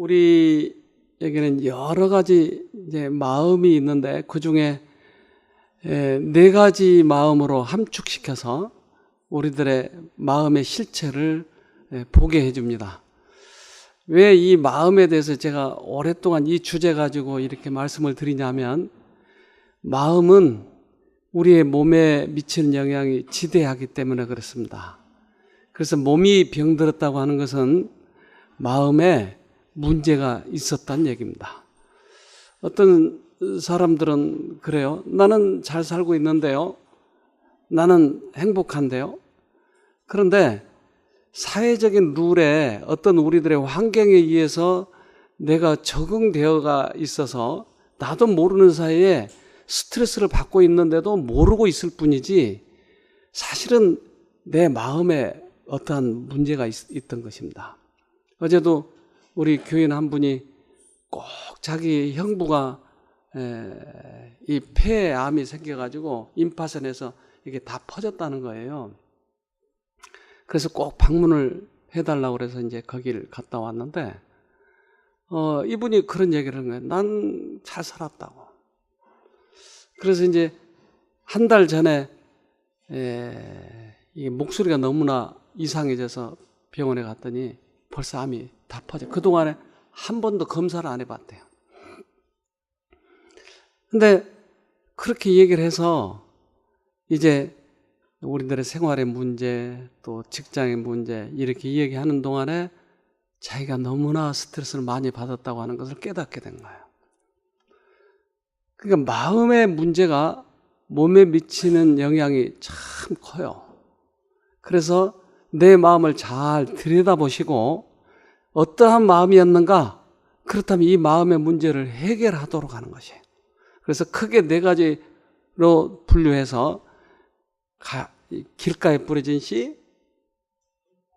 우리에게는 여러 가지 이제 마음이 있는데 그 중에 네 가지 마음으로 함축시켜서 우리들의 마음의 실체를 보게 해줍니다. 왜 이 마음에 대해서 제가 오랫동안 이 주제 가지고 이렇게 말씀을 드리냐면, 마음은 우리의 몸에 미치는 영향이 지대하기 때문에 그렇습니다. 그래서 몸이 병들었다고 하는 것은 마음에 문제가 있었다는 얘기입니다. 어떤 사람들은 그래요. 나는 잘 살고 있는데요. 나는 행복한데요. 그런데 사회적인 룰에 어떤 우리들의 환경에 의해서 내가 적응되어가 있어서 나도 모르는 사이에 스트레스를 받고 있는데도 모르고 있을 뿐이지 사실은 내 마음에 어떠한 문제가 있던 것입니다. 어제도 우리 교인 한 분이 꼭 자기 형부가 이 폐에 암이 생겨가지고 임파선에서 이게 다 퍼졌다는 거예요. 그래서 꼭 방문을 해달라고 그래서 이제 거기를 갔다 왔는데, 이분이 그런 얘기를 한 거예요. 난 잘 살았다고. 그래서 이제 한 달 전에 이 목소리가 너무나 이상해져서 병원에 갔더니 벌써 암이 다 퍼져. 그동안에 한 번도 검사를 안 해봤대요. 근데 그렇게 얘기를 해서 이제 우리들의 생활의 문제, 또 직장의 문제 이렇게 이야기하는 동안에 자기가 너무나 스트레스를 많이 받았다고 하는 것을 깨닫게 된 거예요. 그러니까 마음의 문제가 몸에 미치는 영향이 참 커요. 그래서 내 마음을 잘 들여다보시고 어떠한 마음이었는가, 그렇다면 이 마음의 문제를 해결하도록 하는 것이에요. 그래서 크게 네 가지로 분류해서 길가에 뿌려진 씨,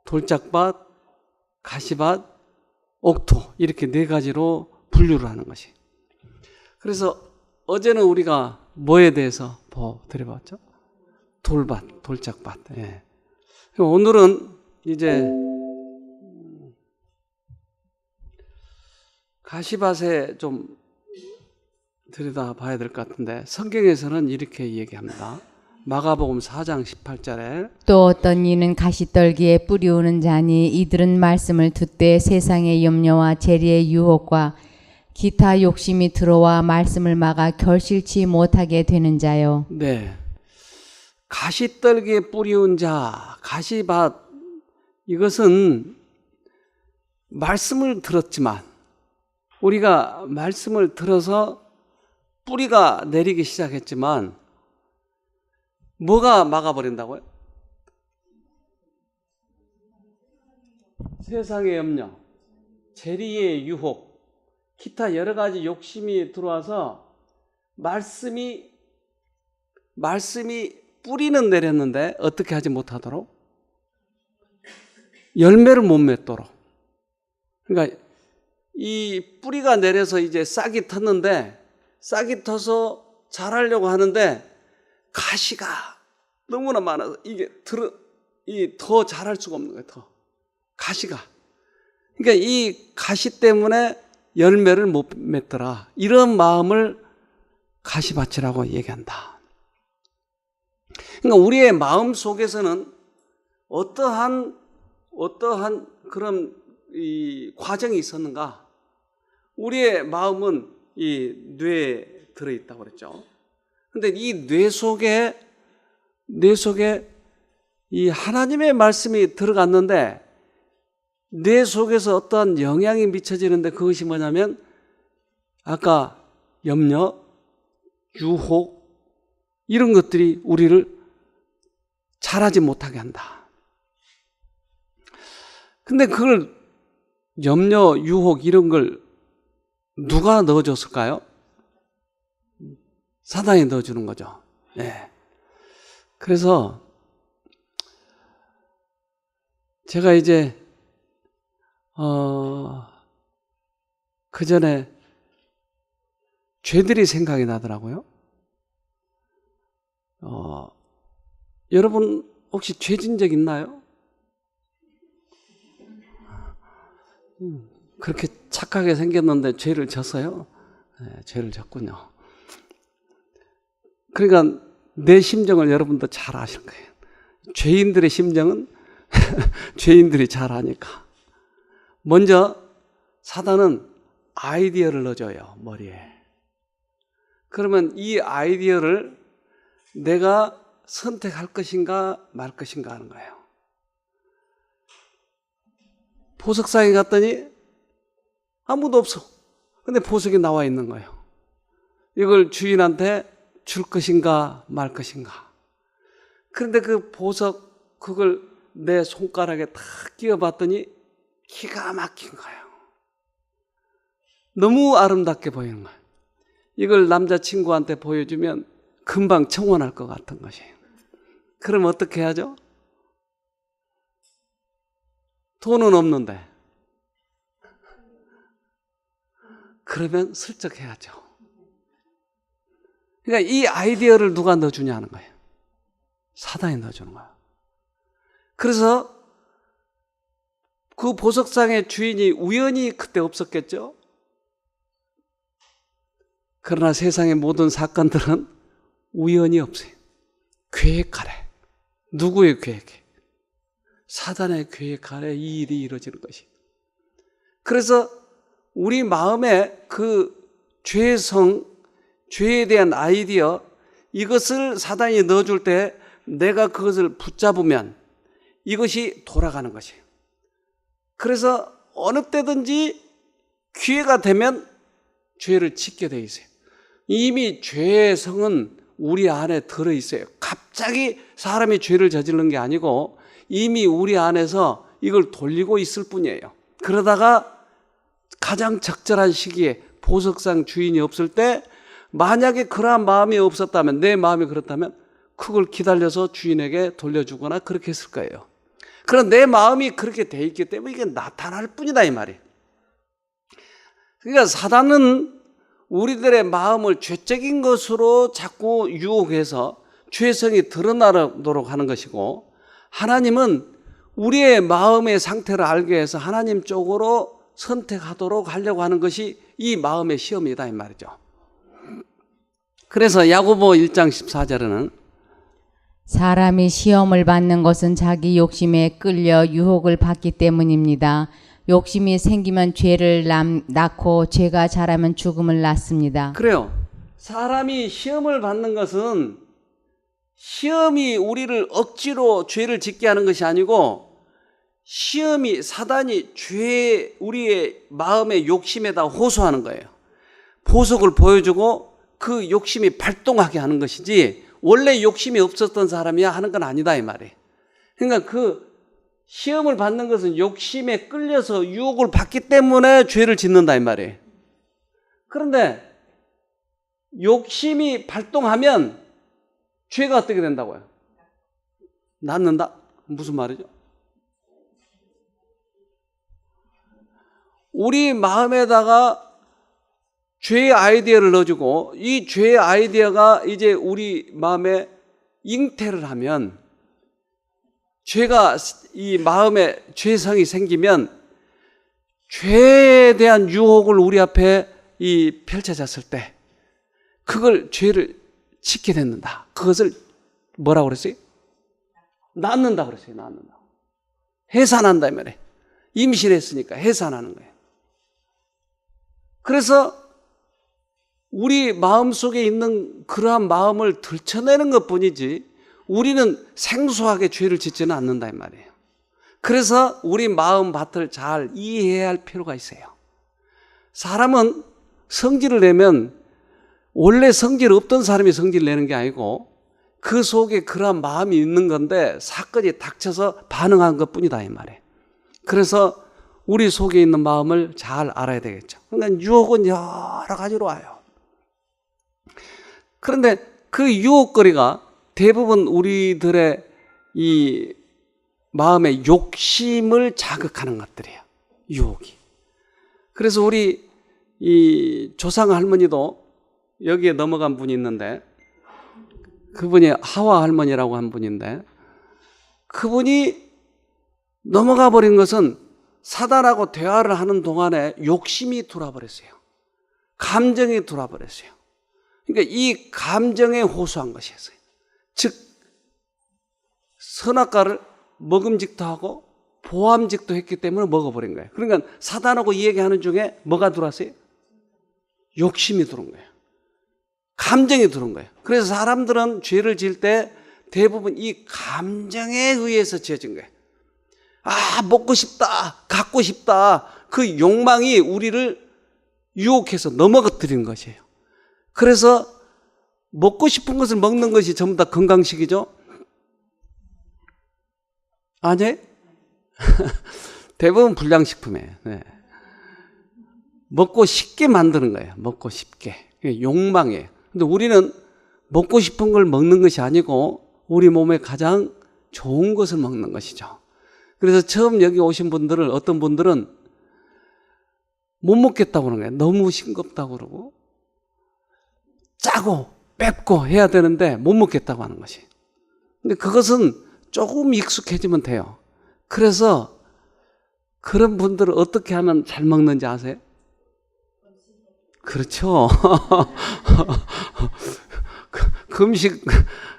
돌짝밭, 가시밭, 옥토, 이렇게 네 가지로 분류를 하는 것이. 그래서 어제는 우리가 뭐에 대해서 드려봤죠? 돌밭, 돌짝밭. 예. 오늘은 이제 가시밭에 좀 들여다봐야 될 것 같은데, 성경에서는 이렇게 얘기합니다. 마가복음 4장 18절에 또 어떤 이는 가시떨기에 뿌리우는 자니 이들은 말씀을 듣되 세상의 염려와 재리의 유혹과 기타 욕심이 들어와 말씀을 막아 결실치 못하게 되는 자요. 네, 가시떨기에 뿌리운 자, 가시밭, 이것은 말씀을 들었지만 우리가 말씀을 들어서 뿌리가 내리기 시작했지만 뭐가 막아버린다고요? 세상의 염려, 재리의 유혹, 기타 여러 가지 욕심이 들어와서 말씀이 뿌리는 내렸는데 어떻게 하지 못하도록? 열매를 못 맺도록. 그러니까 이 뿌리가 내려서 이제 싹이 텄는데, 싹이 터서 자라려고 하는데 가시가 너무나 많아서 이게 더 자랄 수가 없는 거예요. 더 가시가. 그러니까 이 가시 때문에 열매를 못 맺더라. 이런 마음을 가시밭이라고 얘기한다. 그러니까 우리의 마음 속에서는 어떠한 그런 이 과정이 있었는가? 우리의 마음은 이 뇌에 들어있다고 그랬죠. 근데 이 뇌 속에 이 하나님의 말씀이 들어갔는데 뇌 속에서 어떠한 영향이 미쳐지는데, 그것이 뭐냐면 아까 염려, 유혹, 이런 것들이 우리를 자라지 못하게 한다. 근데 그걸 염려, 유혹 이런 걸 누가 넣어줬을까요? 사단이 넣어주는 거죠. 네. 그래서 제가 이제 그 전에 죄들이 생각이 나더라고요. 여러분 혹시 죄진 적 있나요? 그렇게 착하게 생겼는데 죄를 졌어요? 네, 죄를 졌군요. 그러니까 내 심정을 여러분도 잘 아실 거예요. 죄인들의 심정은 죄인들이 잘 아니까. 먼저 사단은 아이디어를 넣어줘요, 머리에. 그러면 이 아이디어를 내가 선택할 것인가 말 것인가 하는 거예요. 보석상에 갔더니 아무도 없어. 근데 보석이 나와 있는 거예요. 이걸 주인한테 줄 것인가 말 것인가. 그런데 그 보석 그걸 내 손가락에 탁 끼워봤더니 기가 막힌 거예요. 너무 아름답게 보이는 거예요. 이걸 남자친구한테 보여주면 금방 청혼할 것 같은 것이에요. 그럼 어떻게 하죠? 돈은 없는데. 그러면 슬쩍 해야죠. 그러니까 이 아이디어를 누가 넣어주냐 하는 거예요. 사단이 넣어주는 거예요. 그래서 그 보석상의 주인이 우연히 그때 없었겠죠? 그러나 세상의 모든 사건들은 우연이 없어요. 계획 아래. 누구의 계획? 사단의 계획 아래 이 일이 이루어지는 것이. 그래서 우리 마음에 그 죄성, 죄에 대한 아이디어, 이것을 사단이 넣어줄 때 내가 그것을 붙잡으면 이것이 돌아가는 것이에요. 그래서 어느 때든지 기회가 되면 죄를 짓게 돼 있어요. 이미 죄의 성은 우리 안에 들어있어요. 갑자기 사람이 죄를 저지르는 게 아니고 이미 우리 안에서 이걸 돌리고 있을 뿐이에요. 그러다가 가장 적절한 시기에 보석상 주인이 없을 때 만약에 그러한 마음이 없었다면, 내 마음이 그렇다면 그걸 기다려서 주인에게 돌려주거나 그렇게 했을 거예요. 그럼 내 마음이 그렇게 돼 있기 때문에 이게 나타날 뿐이다 이 말이에요. 그러니까 사단은 우리들의 마음을 죄적인 것으로 자꾸 유혹해서 죄성이 드러나도록 하는 것이고, 하나님은 우리의 마음의 상태를 알게 해서 하나님 쪽으로 선택하도록 하려고 하는 것이 이 마음의 시험이다 이 말이죠. 그래서 야고보 1장 14절에는 사람이 시험을 받는 것은 자기 욕심에 끌려 유혹을 받기 때문입니다. 욕심이 생기면 죄를 낳고 죄가 자라면 죽음을 낳습니다. 그래요. 사람이 시험을 받는 것은 시험이 우리를 억지로 죄를 짓게 하는 것이 아니고 시험이 사단이 우리의 마음의 욕심에다 호소하는 거예요. 보석을 보여주고 그 욕심이 발동하게 하는 것이지 원래 욕심이 없었던 사람이야 하는 건 아니다 이 말이에요. 그러니까 그 시험을 받는 것은 욕심에 끌려서 유혹을 받기 때문에 죄를 짓는다 이 말이에요. 그런데 욕심이 발동하면 죄가 어떻게 된다고요? 낳는다? 무슨 말이죠? 우리 마음에다가 죄의 아이디어를 넣어주고 이 죄의 아이디어가 이제 우리 마음에 잉태를 하면 죄가 이 마음에 죄성이 생기면 죄에 대한 유혹을 우리 앞에 펼쳐졌을 때 그걸 죄를 짓게 된다. 그것을 뭐라고 그랬어요? 낳는다 그랬어요. 낳는다. 해산한다 이 말이에요. 임신했으니까 해산하는 거예요. 그래서 우리 마음속에 있는 그러한 마음을 들춰내는 것뿐이지 우리는 생소하게 죄를 짓지는 않는다 이 말이에요. 그래서 우리 마음 밭을 잘 이해해야 할 필요가 있어요. 사람은 성질을 내면 원래 성질 없던 사람이 성질 내는 게 아니고 그 속에 그러한 마음이 있는 건데 사건이 닥쳐서 반응한 것뿐이다 이 말이에요. 그래서 우리 속에 있는 마음을 잘 알아야 되겠죠. 그러니까 유혹은 여러 가지로 와요. 그런데 그 유혹거리가 대부분 우리들의 이 마음의 욕심을 자극하는 것들이에요. 유혹이. 그래서 우리 이 조상 할머니도 여기에 넘어간 분이 있는데 그분이 하와 할머니라고 한 분인데 그분이 넘어가 버린 것은 사단하고 대화를 하는 동안에 욕심이 들어와버렸어요. 감정이 들어와버렸어요. 그러니까 이 감정에 호소한 것이었어요. 즉 선악과를 먹음직도 하고 보암직도 했기 때문에 먹어버린 거예요. 그러니까 사단하고 이 얘기하는 중에 뭐가 들어왔어요? 욕심이 들어온 거예요. 감정이 들어온 거예요. 그래서 사람들은 죄를 지을 때 대부분 이 감정에 의해서 지어진 거예요. 아, 먹고 싶다, 갖고 싶다. 그 욕망이 우리를 유혹해서 넘어뜨리는 것이에요. 그래서 먹고 싶은 것을 먹는 것이 전부 다 건강식이죠? 아니? 대부분 불량식품이에요. 네. 먹고 싶게 만드는 거예요. 먹고 싶게. 욕망이에요. 근데 우리는 먹고 싶은 걸 먹는 것이 아니고 우리 몸에 가장 좋은 것을 먹는 것이죠. 그래서 처음 여기 오신 분들은 어떤 분들은 못 먹겠다고 그러는 거예요. 너무 싱겁다고 그러고 짜고 맵고 해야 되는데 못 먹겠다고 하는 것이. 근데 그것은 조금 익숙해지면 돼요. 그래서 그런 분들은 어떻게 하면 잘 먹는지 아세요? 그렇죠. 금식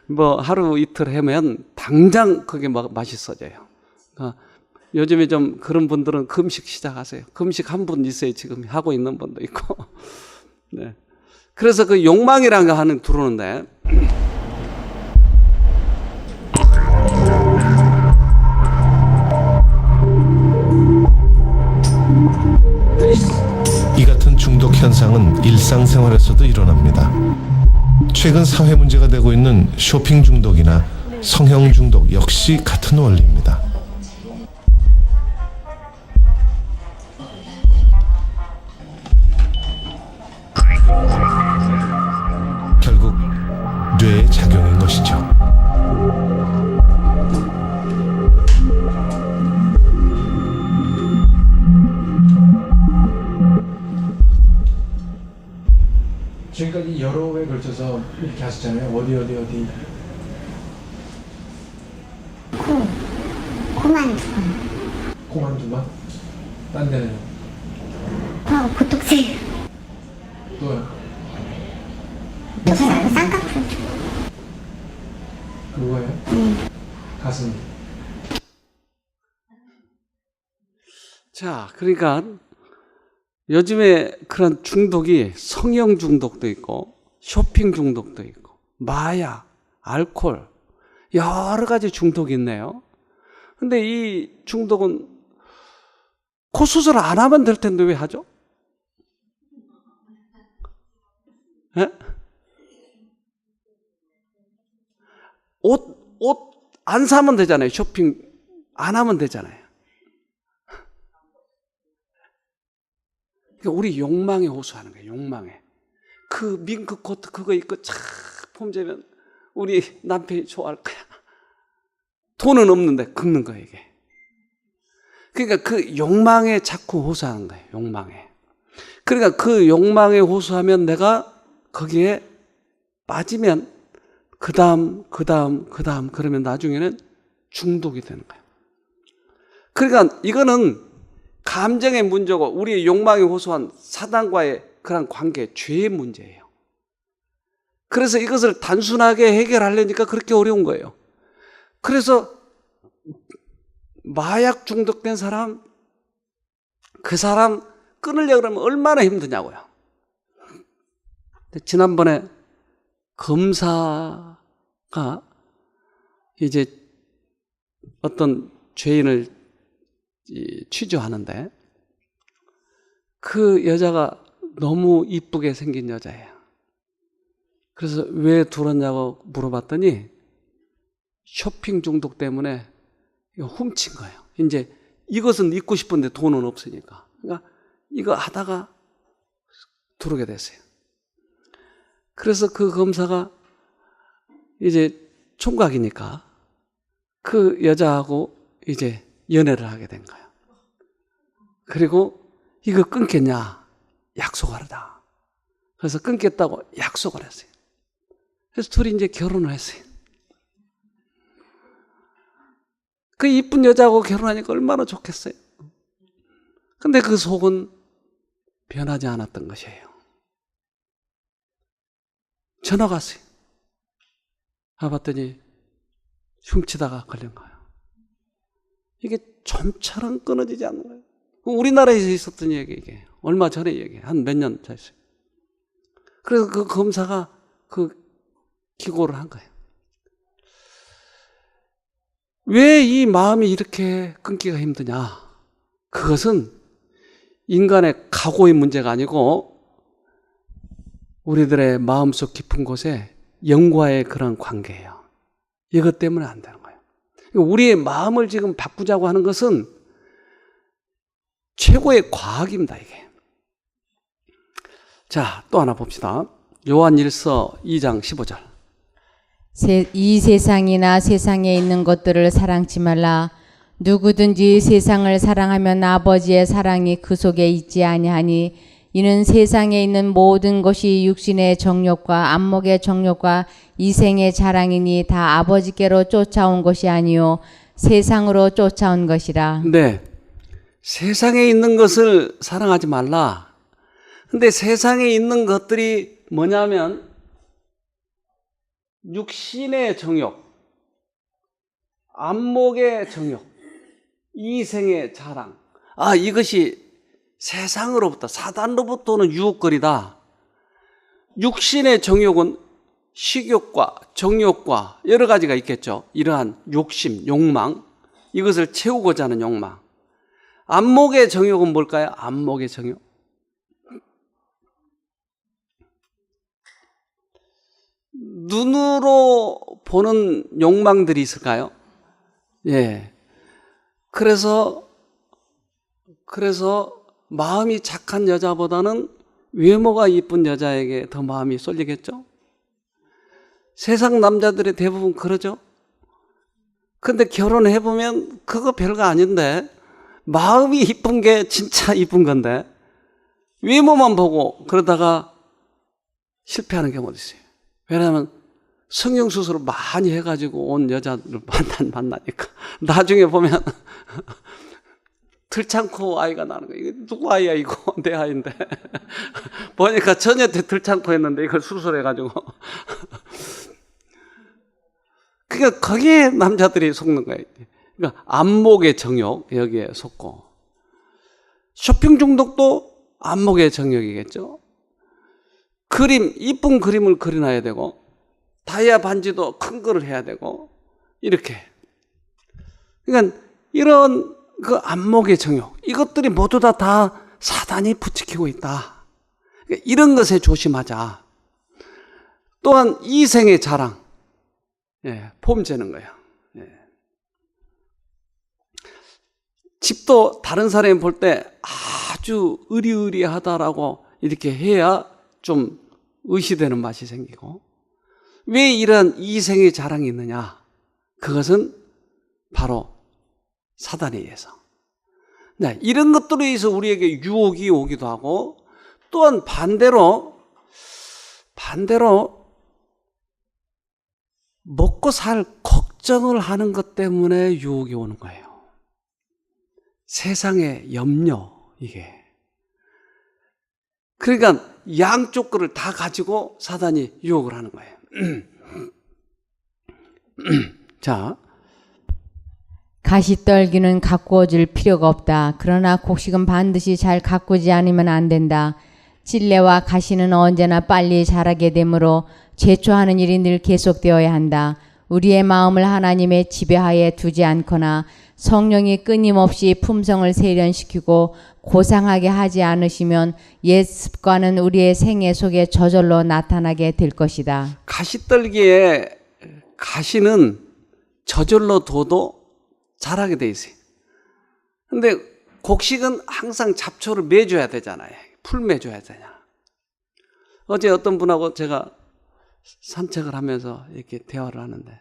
뭐 하루 이틀 하면 당장 그게 맛있어져요. 요즘에 좀 그런 분들은 금식 시작하세요. 금식 한 분 있어요. 지금 하고 있는 분도 있고. 네. 그래서 그 욕망이라는 거 하는 들어오는데 이 같은 중독 현상은 일상생활에서도 일어납니다. 최근 사회 문제가 되고 있는 쇼핑 중독이나 성형 중독 역시 같은 원리입니다. 결국 뇌의 작용인 것이죠. 지금까지 여러 회 걸쳐서 이렇게 하셨잖아요. 어디. 코만 두 번. 코만 두 번? 딴 데는요? 보톡스. 또요? 무슨 말고 쌍꺼풀. 그거예요? 가슴. 자, 그러니까 요즘에 그런 중독이 성형 중독도 있고 쇼핑 중독도 있고 마약, 알코올 여러 가지 중독이 있네요. 근데 이 중독은 코 수술 안 하면 될 텐데 왜 하죠? 예? 옷 안 사면 되잖아요. 쇼핑 안 하면 되잖아요. 그러니까 우리 욕망에 호소하는 거예요. 욕망에. 그 밍크 코트 그거 입고 착 폼재면 우리 남편이 좋아할 거야. 돈은 없는데 긁는 거예요, 이게. 그러니까 그 욕망에 자꾸 호소하는 거예요. 욕망에. 그러니까 그 욕망에 호소하면 내가 거기에 빠지면 그 다음 그러면 나중에는 중독이 되는 거예요. 그러니까 이거는 감정의 문제고 우리의 욕망에 호소한 사단과의 그런 관계, 죄의 문제예요. 그래서 이것을 단순하게 해결하려니까 그렇게 어려운 거예요. 그래서 마약 중독된 사람, 그 사람 끊으려고 그러면 얼마나 힘드냐고요. 지난번에 검사가 이제 어떤 죄인을 취조하는데 그 여자가 너무 이쁘게 생긴 여자예요. 그래서 왜 들었냐고 물어봤더니 쇼핑 중독 때문에 훔친 거예요. 이제 이것은 입고 싶은데 돈은 없으니까. 그러니까 이거 하다가 들어오게 됐어요. 그래서 그 검사가 이제 총각이니까 그 여자하고 이제 연애를 하게 된 거예요. 그리고 이거 끊겠냐? 약속하려다. 그래서 끊겠다고 약속을 했어요. 그래서 둘이 이제 결혼을 했어요. 그 이쁜 여자하고 결혼하니까 얼마나 좋겠어요. 근데 그 속은 변하지 않았던 것이에요. 전화가 왔어요. 봤더니 흉치다가 걸린 거예요. 이게 좀처럼 끊어지지 않는 거예요. 우리나라에서 있었던 얘기, 이게. 얼마 전에 얘기, 한 몇 년 됐어요. 그래서 그 검사가 그 기고를 한 거예요. 왜 이 마음이 이렇게 끊기가 힘드냐? 그것은 인간의 각오의 문제가 아니고 우리들의 마음속 깊은 곳에 영과의 그런 관계예요. 이것 때문에 안 되는 거예요. 우리의 마음을 지금 바꾸자고 하는 것은 최고의 과학입니다, 이게. 자, 또 하나 봅시다. 요한일서 2장 15절. 이 세상이나 세상에 있는 것들을 사랑치 말라. 누구든지 세상을 사랑하면 아버지의 사랑이 그 속에 있지 아니하니 이는 세상에 있는 모든 것이 육신의 정욕과 안목의 정욕과 이생의 자랑이니 다 아버지께로 쫓아온 것이 아니요 세상으로 쫓아온 것이라. 네, 세상에 있는 것을 사랑하지 말라. 근데 세상에 있는 것들이 뭐냐면 육신의 정욕, 안목의 정욕, 이생의 자랑. 이것이 세상으로부터, 사단으로부터 오는 유혹거리다. 육신의 정욕은 식욕과 정욕과 여러 가지가 있겠죠. 이러한 욕심, 욕망, 이것을 채우고자 하는 욕망. 안목의 정욕은 뭘까요? 안목의 정욕. 눈으로 보는 욕망들이 있을까요? 예. 그래서 마음이 착한 여자보다는 외모가 이쁜 여자에게 더 마음이 쏠리겠죠? 세상 남자들이 대부분 그러죠? 근데 결혼해보면 그거 별거 아닌데 마음이 이쁜 게 진짜 이쁜 건데 외모만 보고 그러다가 실패하는 경우도 있어요. 왜냐하면 성형수술을 많이 해가지고 온 여자를 만나니까 나중에 보면 들창코 아이가 나는 거예요. 이거 누구 아이야 이거? 내 아이인데 보니까 전혀 들창코 했는데 이걸 수술해가지고 그러니까 거기에 남자들이 속는 거예요. 그러니까 안목의 정욕 여기에 속고 쇼핑 중독도 안목의 정욕이겠죠. 그림, 이쁜 그림을 그려놔야 되고 다이아 반지도 큰 거를 해야 되고 이렇게. 그러니까 이런 그 안목의 정욕 이것들이 모두 다 사단이 부추기고 있다. 그러니까 이런 것에 조심하자. 또한 이생의 자랑, 폼 재는 거예요. 집도 다른 사람이 볼 때 아주 으리으리하다라고 이렇게 해야 좀 의시되는 맛이 생기고. 왜 이런 이생의 자랑이 있느냐? 그것은 바로 사단에 의해서. 네, 이런 것들에 의해서 우리에게 유혹이 오기도 하고 또한 반대로 먹고 살 걱정을 하는 것 때문에 유혹이 오는 거예요. 세상의 염려, 이게. 그러니까 양쪽 거를 다 가지고 사단이 유혹을 하는 거예요. 자, 가시떨기는 가꾸어줄 필요가 없다. 그러나 곡식은 반드시 잘 가꾸지 않으면 안 된다. 찔레와 가시는 언제나 빨리 자라게 되므로 제초하는 일이 늘 계속되어야 한다. 우리의 마음을 하나님의 지배하에 두지 않거나 성령이 끊임없이 품성을 세련시키고 고상하게 하지 않으시면 옛 습관은 우리의 생애 속에 저절로 나타나게 될 것이다. 가시떨기에 가시는 저절로 둬도 자라게 돼 있어요. 근데 곡식은 항상 잡초를 매줘야 되잖아요. 풀 매줘야 되냐. 어제 어떤 분하고 제가 산책을 하면서 이렇게 대화를 하는데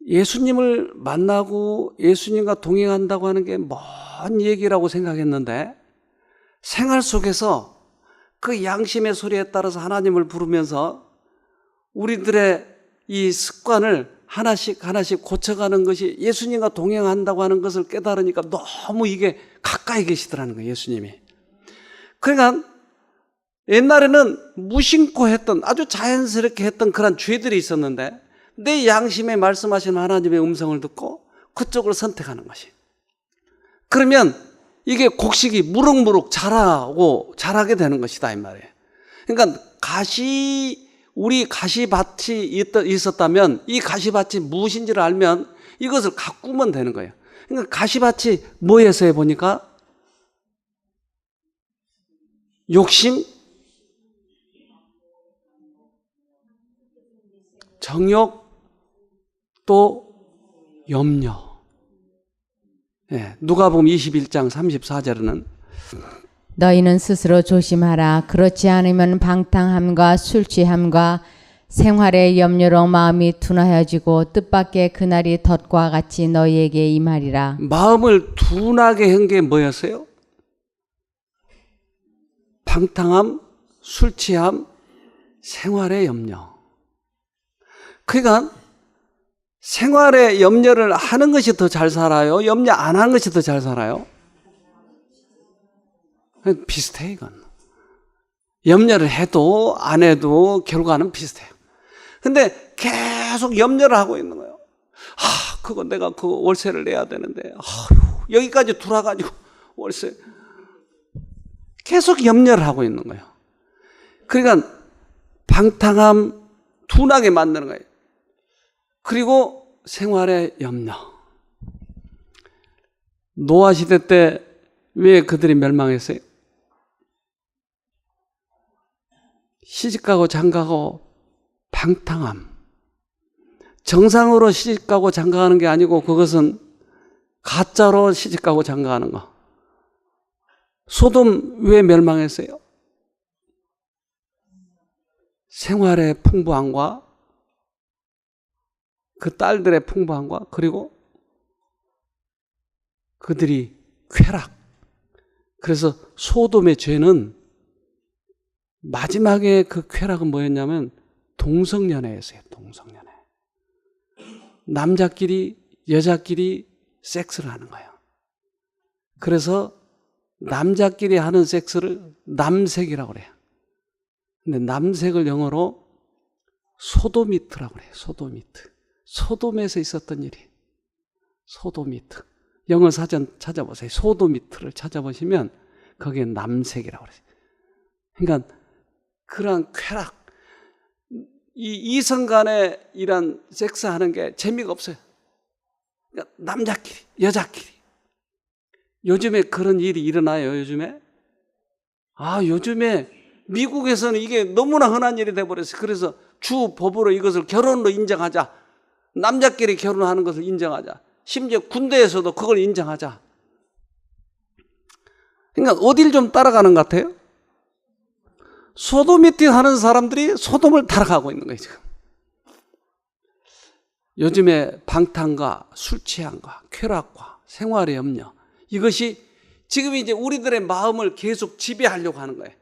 예수님을 만나고 예수님과 동행한다고 하는 게 먼 얘기라고 생각했는데 생활 속에서 그 양심의 소리에 따라서 하나님을 부르면서 우리들의 이 습관을 하나씩 하나씩 고쳐가는 것이 예수님과 동행한다고 하는 것을 깨달으니까 너무 이게 가까이 계시더라는 거예요, 예수님이. 그러니까 옛날에는 무심코 했던, 아주 자연스럽게 했던 그런 죄들이 있었는데 내 양심에 말씀하시는 하나님의 음성을 듣고 그쪽을 선택하는 것이. 그러면 이게 곡식이 무럭무럭 자라게 되는 것이다 이 말이에요. 그러니까 우리 가시밭이 있었다면 이 가시밭이 무엇인지를 알면 이것을 가꾸면 되는 거예요. 그러니까 가시밭이 뭐였어요 보니까? 욕심, 정욕, 또 염려. 예, 누가복음 21장 34절에는 너희는 스스로 조심하라. 그렇지 않으면 방탕함과 술 취함과 생활의 염려로 마음이 둔하여지고 뜻밖의 그날이 덫과 같이 너희에게 임하리라. 마음을 둔하게 한 게 뭐였어요? 방탕함, 술 취함, 생활의 염려. 그러니까 생활의 염려를 하는 것이 더 잘 살아요? 염려 안 하는 것이 더 잘 살아요? 비슷해 이건. 염려를 해도 안 해도 결과는 비슷해요. 근데 계속 염려를 하고 있는 거예요. 그거 내가 그 월세를 내야 되는데 여기까지 돌아가지고 월세. 계속 염려를 하고 있는 거예요. 그러니까 방탕함, 둔하게 만드는 거예요. 그리고 생활의 염려. 노아 시대 때 왜 그들이 멸망했어요? 시집가고 장가고 방탕함. 정상으로 시집가고 장가가는 게 아니고 그것은 가짜로 시집가고 장가가는 거. 소돔 왜 멸망했어요? 생활의 풍부함과 그 딸들의 풍부함과 그리고 그들이 쾌락. 그래서 소돔의 죄는 마지막에 그 쾌락은 뭐였냐면 동성연애였어요. 동성연애. 남자끼리 여자끼리 섹스를 하는 거예요. 그래서 남자끼리 하는 섹스를 남색이라고 그래요. 근데 남색을 영어로 소도미트라고 그래요. 소도미트. 소돔에서 있었던 일이. 소도미트. 영어 사전 찾아보세요. 소도미트를 찾아보시면 거기에 남색이라고 그래요. 그러니까 그러한 쾌락. 이 이성 간에 이런 섹스하는 게 재미가 없어요. 그러니까 남자끼리, 여자끼리. 요즘에 그런 일이 일어나요, 요즘에? 요즘에 미국에서는 이게 너무나 흔한 일이 돼버렸어요. 그래서 주 법으로 이것을 결혼으로 인정하자. 남자끼리 결혼하는 것을 인정하자. 심지어 군대에서도 그걸 인정하자. 그러니까 어딜 좀 따라가는 것 같아요? 소도미트 하는 사람들이 소돔을 따라가고 있는 거예요, 지금. 요즘에 방탕과 술 취함과 쾌락과 생활의 염려. 이것이 지금 이제 우리들의 마음을 계속 지배하려고 하는 거예요.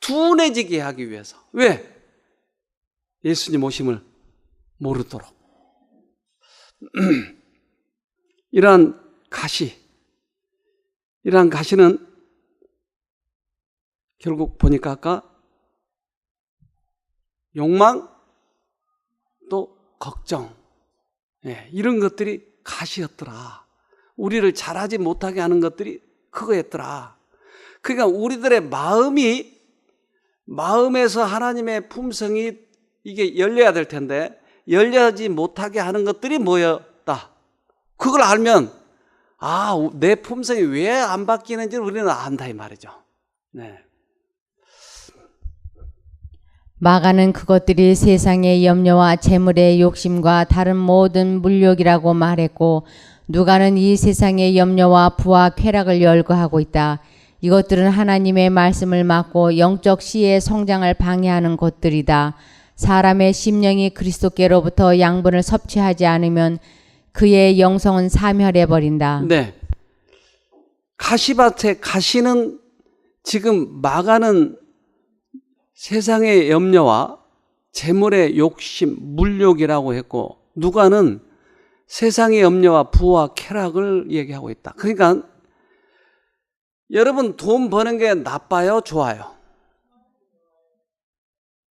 둔해지게 하기 위해서. 왜? 예수님 오심을 모르도록. 이러한 가시는 결국 보니까 아까 욕망 또 걱정, 이런 것들이 가시였더라. 우리를 잘하지 못하게 하는 것들이 그거였더라. 그러니까 우리들의 마음에서 하나님의 품성이 이게 열려야 될 텐데 열려지 못하게 하는 것들이 뭐였다. 그걸 알면 내 품성이 왜 안 바뀌는지 우리는 안다 이 말이죠. 네. 마가는 그것들이 세상의 염려와 재물의 욕심과 다른 모든 물욕이라고 말했고 누가는 이 세상의 염려와 부와 쾌락을 열거하고 있다. 이것들은 하나님의 말씀을 막고 영적 시의 성장을 방해하는 것들이다. 사람의 심령이 그리스도께로부터 양분을 섭취하지 않으면 그의 영성은 사멸해버린다. 네. 가시밭에 가시는 지금 마가는 세상의 염려와 재물의 욕심, 물욕이라고 했고 누가는 세상의 염려와 부와 쾌락을 얘기하고 있다. 그러니까 여러분 돈 버는 게 나빠요? 좋아요?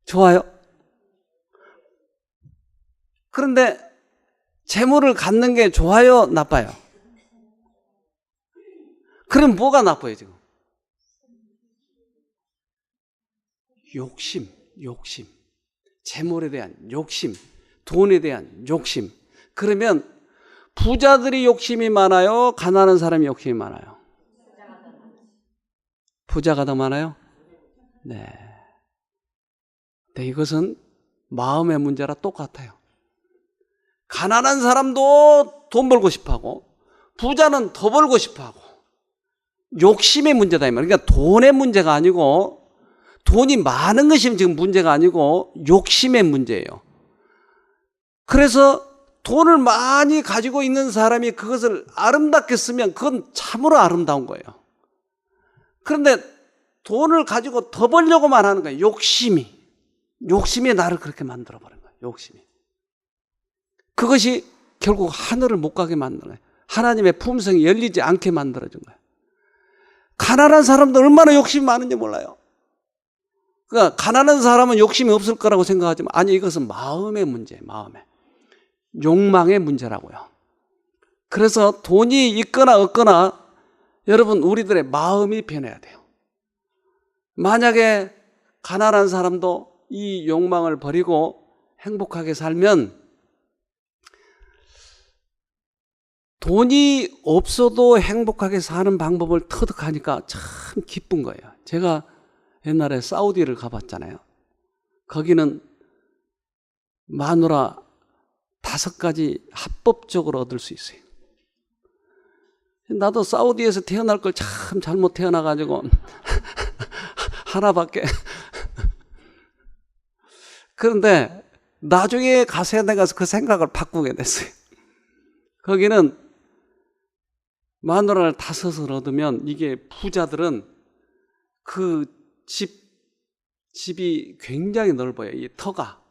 좋아요? 그런데 재물을 갖는 게 좋아요? 나빠요? 그럼 뭐가 나빠요 지금? 욕심. 재물에 대한 욕심, 돈에 대한 욕심. 그러면 부자들이 욕심이 많아요? 가난한 사람이 욕심이 많아요? 부자가 더 많아요? 네. 네, 이것은 마음의 문제라 똑같아요. 가난한 사람도 돈 벌고 싶어 하고, 부자는 더 벌고 싶어 하고, 욕심의 문제다 이 말이에요. 그러니까 돈의 문제가 아니고, 돈이 많은 것이 지금 문제가 아니고 욕심의 문제예요. 그래서 돈을 많이 가지고 있는 사람이 그것을 아름답게 쓰면 그건 참으로 아름다운 거예요. 그런데 돈을 가지고 더 벌려고만 하는 거예요. 욕심이 나를 그렇게 만들어버린 거예요. 욕심이. 그것이 결국 하늘을 못 가게 만드는 거예요. 하나님의 품성이 열리지 않게 만들어준 거예요. 가난한 사람도 얼마나 욕심이 많은지 몰라요. 그러니까 가난한 사람은 욕심이 없을 거라고 생각하지만 아니, 이것은 마음의 문제예요. 마음의 욕망의 문제라고요. 그래서 돈이 있거나 없거나 여러분 우리들의 마음이 변해야 돼요. 만약에 가난한 사람도 이 욕망을 버리고 행복하게 살면 돈이 없어도 행복하게 사는 방법을 터득하니까 참 기쁜 거예요. 제가 옛날에 사우디를 가봤잖아요. 거기는 마누라 5가지 합법적으로 얻을 수 있어요. 나도 사우디에서 태어날 걸 참 잘못 태어나가지고 하나밖에. 그런데 나중에 가서 내가 그 생각을 바꾸게 됐어요. 거기는 마누라를 5을 얻으면 이게 부자들은 그 집이 굉장히 넓어요. 이 터가.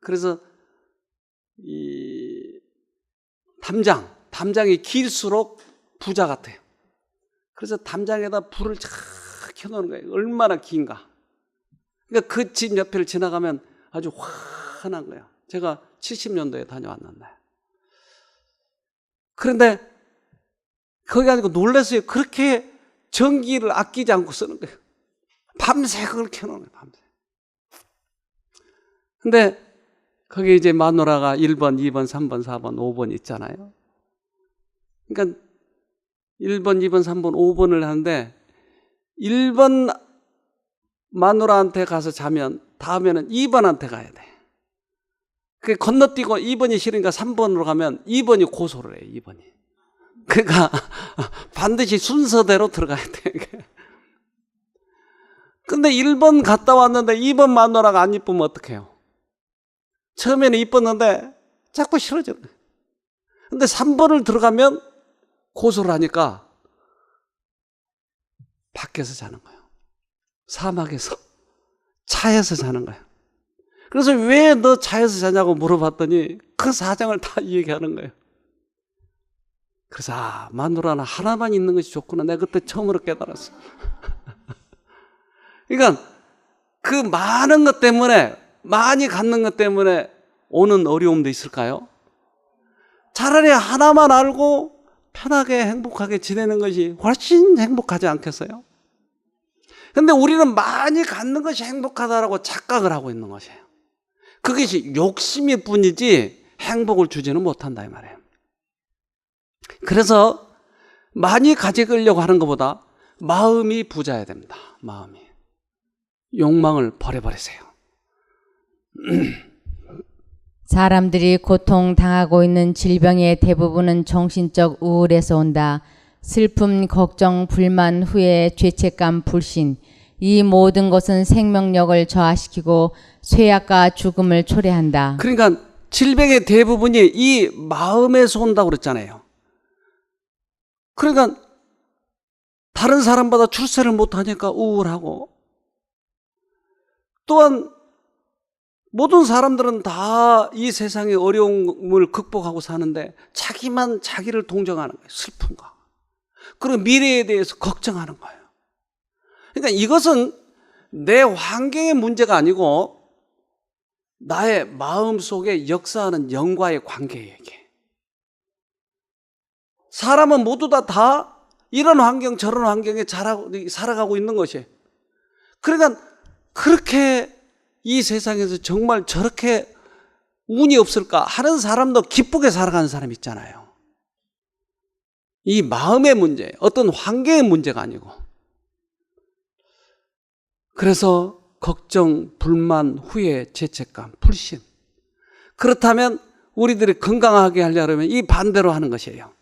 그래서 이 담장이 길수록 부자 같아요. 그래서 담장에다 불을 쫙 켜놓는 거예요. 얼마나 긴가. 그러니까 그 집 옆을 지나가면 아주 환한 거예요. 제가 70년도에 다녀왔는데. 그런데 거기 가지고 놀랐어요. 그렇게 전기를 아끼지 않고 쓰는 거예요. 밤새 그걸 켜놓은 거예요. 밤새. 근데 거기 이제 마누라가 1번, 2번, 3번, 4번, 5번 있잖아요. 그러니까 1번, 2번, 3번, 5번을 하는데 1번 마누라한테 가서 자면 다음에는 2번한테 가야 돼. 그 건너뛰고 2번이 싫으니까 3번으로 가면 2번이 고소를 해요. 2번이. 그러니까 반드시 순서대로 들어가야 돼. 근데 1번 갔다 왔는데 2번 마누라가 안 이쁘면 어떡해요? 처음에는 이뻤는데 자꾸 싫어지는 거예요. 근데 3번을 들어가면 고소를 하니까 밖에서 자는 거예요. 사막에서, 차에서 자는 거예요. 그래서 왜 너 차에서 자냐고 물어봤더니 그 사정을 다 얘기하는 거예요. 그래서 마누라는 하나만 있는 것이 좋구나. 내가 그때 처음으로 깨달았어. 그러니까 그 많은 것 때문에, 많이 갖는 것 때문에 오는 어려움도 있을까요? 차라리 하나만 알고 편하게 행복하게 지내는 것이 훨씬 행복하지 않겠어요? 근데 우리는 많이 갖는 것이 행복하다라고 착각을 하고 있는 것이에요. 그것이 욕심일 뿐이지 행복을 주지는 못한다 이 말이에요. 그래서 많이 가지려고 하는 것보다 마음이 부자여야 됩니다. 마음이. 욕망을 버려버리세요. 사람들이 고통당하고 있는 질병의 대부분은 정신적 우울에서 온다. 슬픔, 걱정, 불만, 후회, 죄책감, 불신, 이 모든 것은 생명력을 저하시키고 쇠약과 죽음을 초래한다. 그러니까 질병의 대부분이 이 마음에서 온다고 그랬잖아요. 그러니까 다른 사람보다 출세를 못하니까 우울하고, 또한 모든 사람들은 다 이 세상의 어려움을 극복하고 사는데 자기만 자기를 동정하는 거예요. 슬픈 거. 그리고 미래에 대해서 걱정하는 거예요. 그러니까 이것은 내 환경의 문제가 아니고 나의 마음속에 역사하는 영과의 관계예요. 이게. 사람은 모두 다 이런 환경 저런 환경에 살아가고 있는 것이에요. 그러니까 그렇게 이 세상에서 정말 저렇게 운이 없을까 하는 사람도 기쁘게 살아가는 사람 있잖아요. 이 마음의 문제, 어떤 환경의 문제가 아니고. 그래서 걱정, 불만, 후회, 죄책감, 불신. 그렇다면 우리들이 건강하게 하려면 이 반대로 하는 것이에요.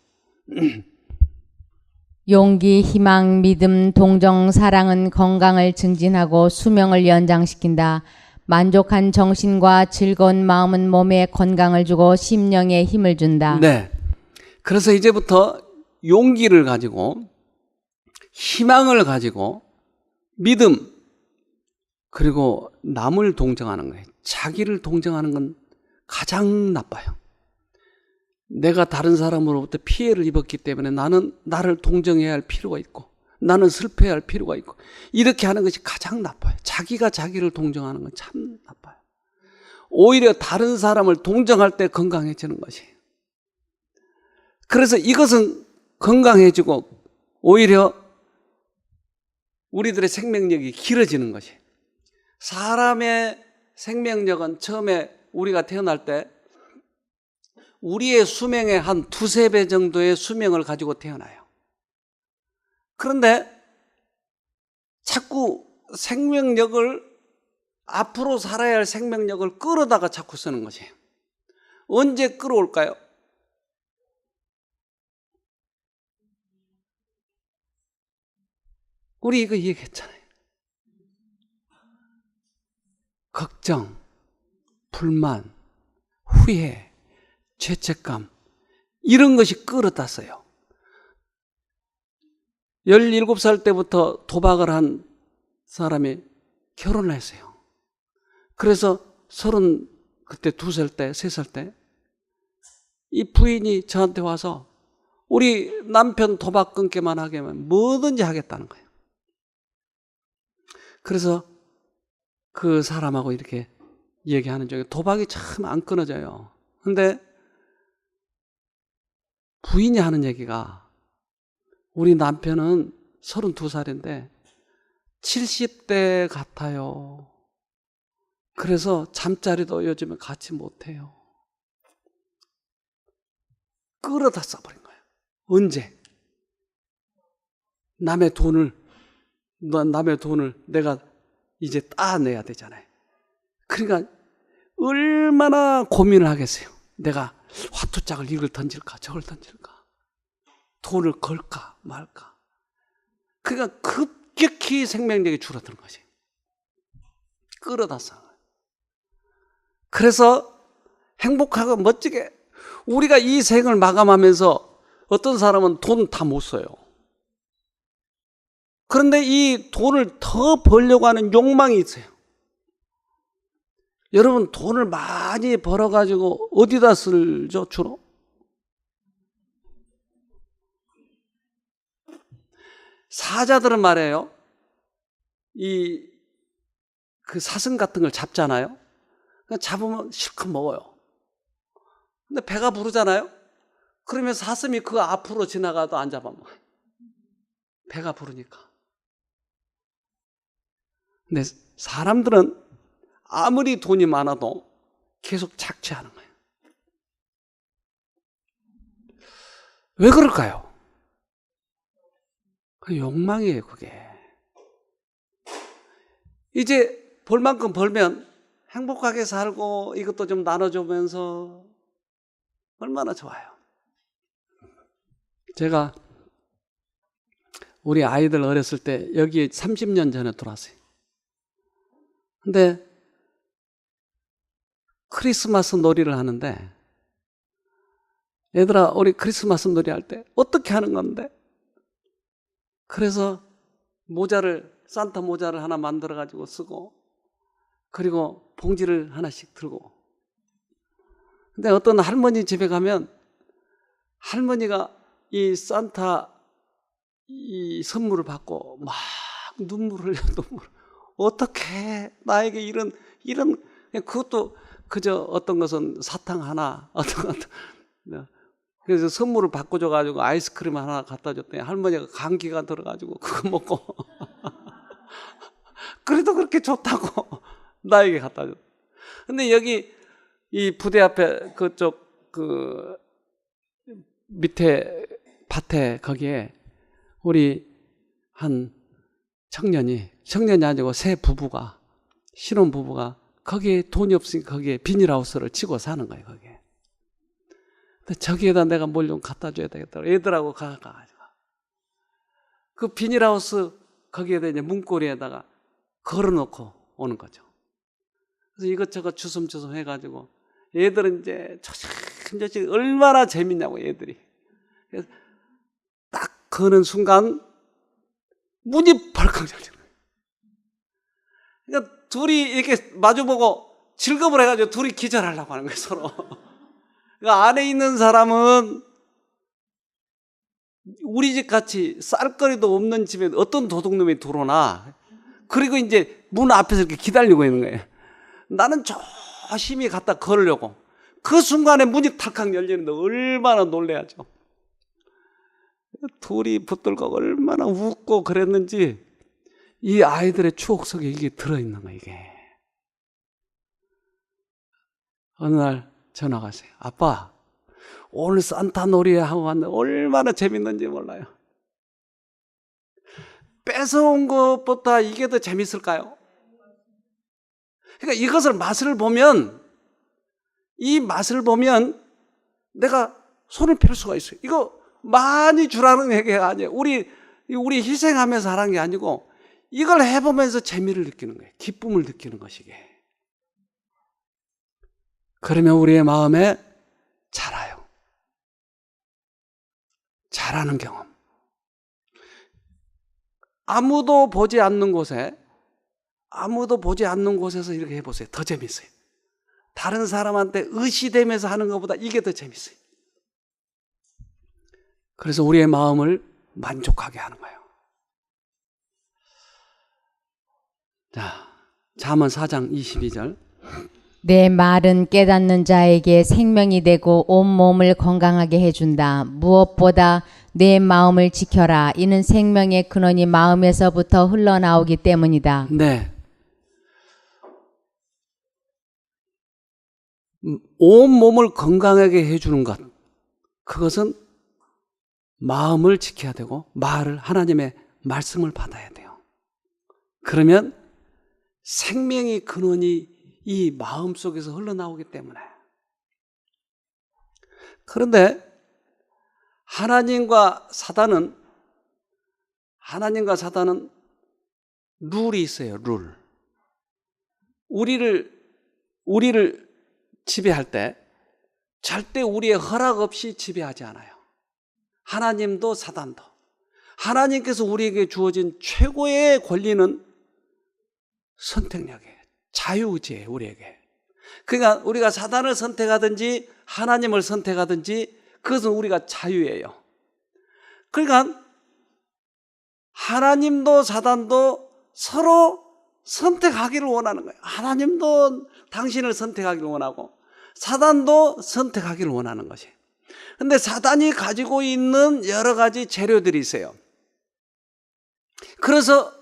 용기, 희망, 믿음, 동정, 사랑은 건강을 증진하고 수명을 연장시킨다. 만족한 정신과 즐거운 마음은 몸에 건강을 주고 심령에 힘을 준다. 네. 그래서 이제부터 용기를 가지고 희망을 가지고 믿음 그리고 남을 동정하는 거예요. 자기를 동정하는 건 가장 나빠요. 내가 다른 사람으로부터 피해를 입었기 때문에 나는 나를 동정해야 할 필요가 있고 나는 슬퍼해야 할 필요가 있고 이렇게 하는 것이 가장 나빠요. 자기가 자기를 동정하는 건 참 나빠요. 오히려 다른 사람을 동정할 때 건강해지는 것이에요. 그래서 이것은 건강해지고 오히려 우리들의 생명력이 길어지는 것이에요. 사람의 생명력은 처음에 우리가 태어날 때 우리의 수명의 한 두세 배 정도의 수명을 가지고 태어나요. 그런데 자꾸 생명력을 앞으로 살아야 할 생명력을 끌어다가 자꾸 쓰는 것이에요. 언제 끌어올까요? 우리 이거 얘기했잖아요. 걱정, 불만, 후회, 죄책감 이런 것이 끌어다 써요. 17살 때부터 도박을 한 사람이 결혼을 했어요. 그래서 그때 2살 때, 3살 때 이 부인이 저한테 와서 우리 남편 도박 끊기만 하게 하면 뭐든지 하겠다는 거예요. 그래서 그 사람하고 이렇게 얘기하는 중에 도박이 참 안 끊어져요. 근데 부인이 하는 얘기가 우리 남편은 32살인데 70대 같아요. 그래서 잠자리도 요즘에 같이 못해요. 끌어다 써버린 거예요. 언제? 남의 돈을 내가 이제 따내야 되잖아요. 그러니까 얼마나 고민을 하겠어요. 내가 화투짝을 이걸 던질까 저걸 던질까 돈을 걸까 말까. 그러니까 급격히 생명력이 줄어드는 거지. 끌어다 써. 그래서 행복하고 멋지게 우리가 이 생을 마감하면서 어떤 사람은 돈 다 못 써요. 그런데 이 돈을 더 벌려고 하는 욕망이 있어요. 여러분 돈을 많이 벌어가지고 어디다 쓸죠 주로? 사자들은 말이에요. 그 사슴 같은 걸 잡잖아요. 잡으면 실컷 먹어요. 근데 배가 부르잖아요. 그러면 사슴이 그 앞으로 지나가도 안 잡아먹어요. 배가 부르니까. 근데 사람들은 아무리 돈이 많아도 계속 착취하는 거예요. 왜 그럴까요? 그 욕망이에요, 그게. 이제 벌 만큼 벌면 행복하게 살고 이것도 좀 나눠주면서 얼마나 좋아요. 제가 우리 아이들 어렸을 때 여기 30년 전에 들어왔어요. 근데 크리스마스 놀이를 하는데 얘들아 우리 크리스마스 놀이 할 때 어떻게 하는 건데? 그래서 산타 모자를 하나 만들어 가지고 쓰고 그리고 봉지를 하나씩 들고. 근데 어떤 할머니 집에 가면 할머니가 이 산타 이 선물을 받고 막 눈물을 흘려, 눈물. 어떻게 나에게 이런 그것도 그저 어떤 것은 사탕 하나, 어떤 그래서 선물을 바꿔줘가지고 아이스크림 하나 갖다 줬더니 할머니가 감기가 들어가지고 그거 먹고 그래도 그렇게 좋다고 나에게 갖다 줬. 근데 여기 이 부대 앞에 그쪽 그 밑에 밭에 거기에 우리 한 청년이 아니고 새 부부가 신혼 부부가 거기에 돈이 없으니까 거기에 비닐하우스를 치고 사는 거예요. 거기에. 근데 저기에다 내가 뭘 좀 갖다 줘야 되겠다. 애들하고 가가지고 그 비닐하우스 거기에다 이제 문고리에다가 걸어놓고 오는 거죠. 그래서 이것저것 주섬주섬 해가지고 애들은 이제 조심조심 얼마나 재밌냐고 애들이. 그래서 딱 거는 순간 문이 벌컥 열리는 거예요. 그러니까 둘이 이렇게 마주보고 즐겁을 해가지고 둘이 기절하려고 하는 거예요, 서로. 그러니까 안에 있는 사람은 우리 집 같이 쌀거리도 없는 집에 어떤 도둑놈이 들어오나, 그리고 이제 문 앞에서 이렇게 기다리고 있는 거예요. 나는 조심히 갖다 걸으려고. 그 순간에 문이 탁탁 열리는데 얼마나 놀래야죠. 둘이 붙들고 얼마나 웃고 그랬는지 이 아이들의 추억 속에 이게 들어있는 거예요. 이게 어느 날 전화가 왔어요. 아빠, 오늘 산타 놀이 하고 왔는데 얼마나 재밌는지 몰라요. 뺏어온 것보다 이게 더 재밌을까요? 그러니까 이것을 맛을 보면, 이 맛을 보면 내가 손을 펼 수가 있어요. 이거 많이 주라는 얘기가 아니에요. 우리 희생하면서 하라는 게 아니고 이걸 해보면서 재미를 느끼는 거예요. 기쁨을 느끼는 것이게. 그러면 우리의 마음에 자라요. 자라는 경험. 아무도 보지 않는 곳에서 이렇게 해보세요. 더 재밌어요. 다른 사람한테 의시되면서 하는 것보다 이게 더 재밌어요. 그래서 우리의 마음을 만족하게 하는 거예요. 자, 잠언 4장 22절. 내 말은 깨닫는 자에게 생명이 되고 온 몸을 건강하게 해준다. 무엇보다 내 마음을 지켜라. 이는 생명의 근원이 마음에서부터 흘러나오기 때문이다. 네. 온 몸을 건강하게 해주는 것, 그것은 마음을 지켜야 되고 하나님의 말씀을 받아야 돼요. 그러면 생명의 근원이 이 마음 속에서 흘러나오기 때문에. 그런데 하나님과 사단은 룰이 있어요. 룰. 우리를 지배할 때 절대 우리의 허락 없이 지배하지 않아요. 하나님도 사단도. 하나님께서 우리에게 주어진 최고의 권리는 선택력이에요. 자유의지예요, 우리에게. 그러니까 우리가 사단을 선택하든지 하나님을 선택하든지 그것은 우리가 자유예요. 그러니까 하나님도 사단도 서로 선택하기를 원하는 거예요. 하나님도 당신을 선택하기를 원하고 사단도 선택하기를 원하는 것이에요. 그런데 사단이 가지고 있는 여러 가지 재료들이 있어요. 그래서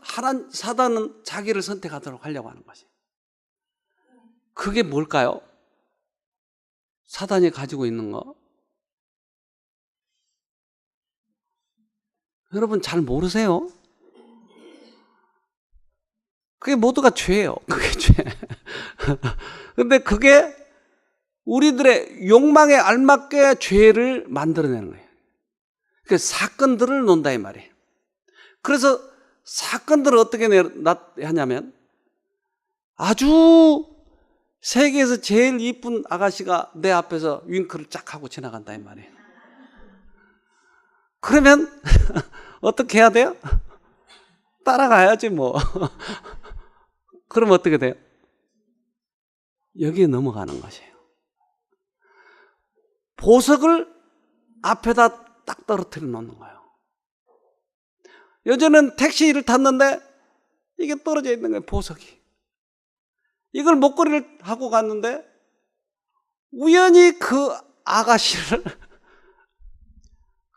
사단은 자기를 선택하도록 하려고 하는 것이에요. 그게 뭘까요? 사단이 가지고 있는 거. 여러분 잘 모르세요? 그게 모두가 죄예요. 그게 죄. 근데 그게 우리들의 욕망에 알맞게 죄를 만들어내는 거예요. 그 사건들을 논다 이 말이에요. 그래서 사건들을 어떻게 하냐면 아주 세계에서 제일 이쁜 아가씨가 내 앞에서 윙크를 쫙 하고 지나간다 이 말이에요. 그러면 어떻게 해야 돼요? 따라가야지 뭐. 그럼 어떻게 돼요? 여기에 넘어가는 것이에요. 보석을 앞에다 딱 떨어뜨려 놓는 거예요. 예전에는 택시를 탔는데 이게 떨어져 있는 거예요, 보석이. 이걸 목걸이를 하고 갔는데 우연히 그 아가씨를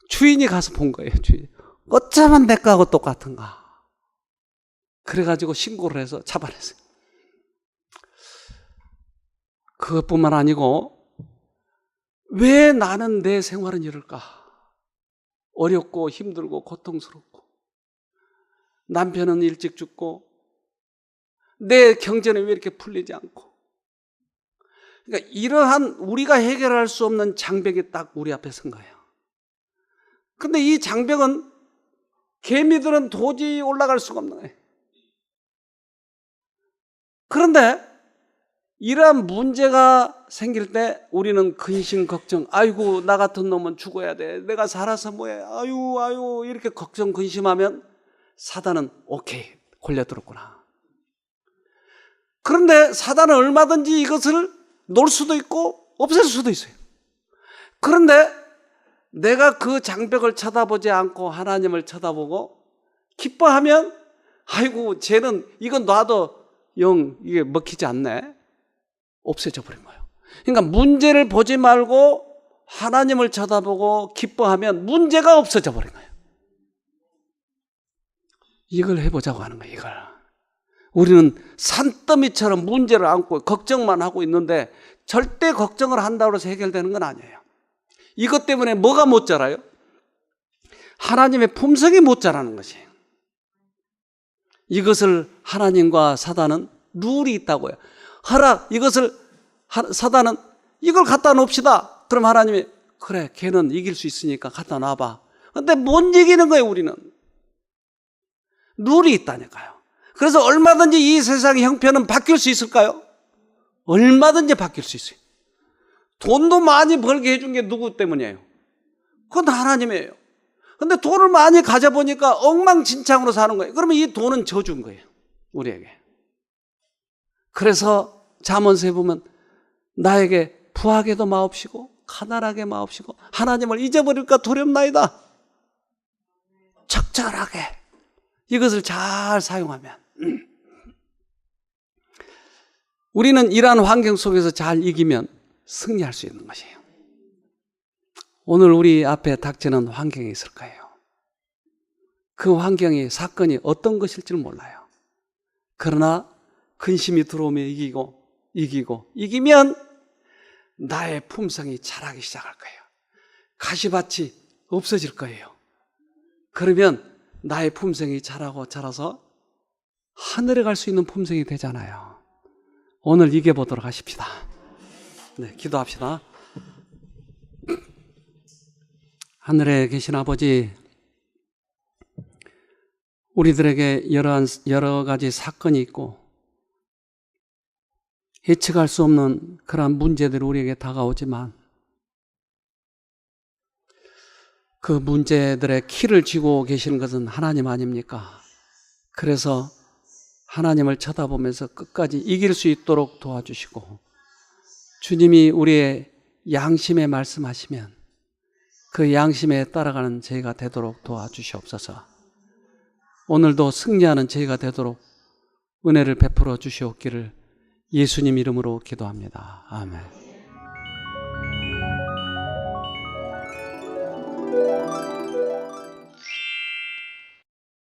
주인이 가서 본 거예요. 주인. 어쩌면 내 거하고 똑같은가. 그래가지고 신고를 해서 잡아냈어요. 그것뿐만 아니고 왜 나는 내 생활은 이럴까? 어렵고 힘들고 고통스럽고 남편은 일찍 죽고 내 경제는 왜 이렇게 풀리지 않고. 그러니까 이러한 우리가 해결할 수 없는 장벽이 딱 우리 앞에 선 거예요. 근데 이 장벽은 개미들은 도저히 올라갈 수가 없는 거예요. 그런데 이러한 문제가 생길 때 우리는 근심 걱정, 아이고 나 같은 놈은 죽어야 돼, 내가 살아서 뭐해, 아유 이렇게 걱정 근심하면 사단은 오케이 걸려들었구나. 그런데 사단은 얼마든지 이것을 놓을 수도 있고 없앨 수도 있어요. 그런데 내가 그 장벽을 쳐다보지 않고 하나님을 쳐다보고 기뻐하면 아이고 쟤는 이건 놔도 영 이게 먹히지 않네, 없애져 버린 거예요. 그러니까 문제를 보지 말고 하나님을 쳐다보고 기뻐하면 문제가 없어져 버린 거예요. 이걸 해보자고 하는 거예요. 이걸. 우리는 산더미처럼 문제를 안고 걱정만 하고 있는데 절대 걱정을 한다고 해서 해결되는 건 아니에요. 이것 때문에 뭐가 못 자라요? 하나님의 품성이 못 자라는 것이에요. 이것을 하나님과 사단은 룰이 있다고요. 이것을 사단은 이걸 갖다 놓읍시다. 그럼 하나님이 그래 걔는 이길 수 있으니까 갖다 놔봐. 근데 못 이기는 거예요. 우리는 룰이 있다니까요. 그래서 얼마든지 이 세상의 형편은 바뀔 수 있을까요? 얼마든지 바뀔 수 있어요. 돈도 많이 벌게 해준 게 누구 때문이에요? 그건 하나님이에요. 근데 돈을 많이 가져보니까 엉망진창으로 사는 거예요. 그러면 이 돈은 저주인 거예요, 우리에게. 그래서 잠언서에 보면 나에게 부하게도 마옵시고 가난하게 마옵시고 하나님을 잊어버릴까 두렵나이다. 적절하게 이것을 잘 사용하면 우리는 이러한 환경 속에서 잘 이기면 승리할 수 있는 것이에요. 오늘 우리 앞에 닥치는 환경이 있을 거예요. 그 환경이 사건이 어떤 것일지는 몰라요. 그러나 근심이 들어오면 이기면 나의 품성이 자라기 시작할 거예요. 가시밭이 없어질 거예요. 그러면 나의 품성이 자라서 하늘에 갈 수 있는 품성이 되잖아요. 오늘 이겨보도록 하십시다. 네, 기도합시다. 하늘에 계신 아버지, 우리들에게 여러 가지 사건이 있고 예측할 수 없는 그러한 문제들이 우리에게 다가오지만 그 문제들의 키를 쥐고 계시는 것은 하나님 아닙니까? 그래서 하나님을 쳐다보면서 끝까지 이길 수 있도록 도와주시고, 주님이 우리의 양심에 말씀하시면 그 양심에 따라가는 저희가 되도록 도와주시옵소서. 오늘도 승리하는 저희가 되도록 은혜를 베풀어 주시옵기를 예수님 이름으로 기도합니다. 아멘.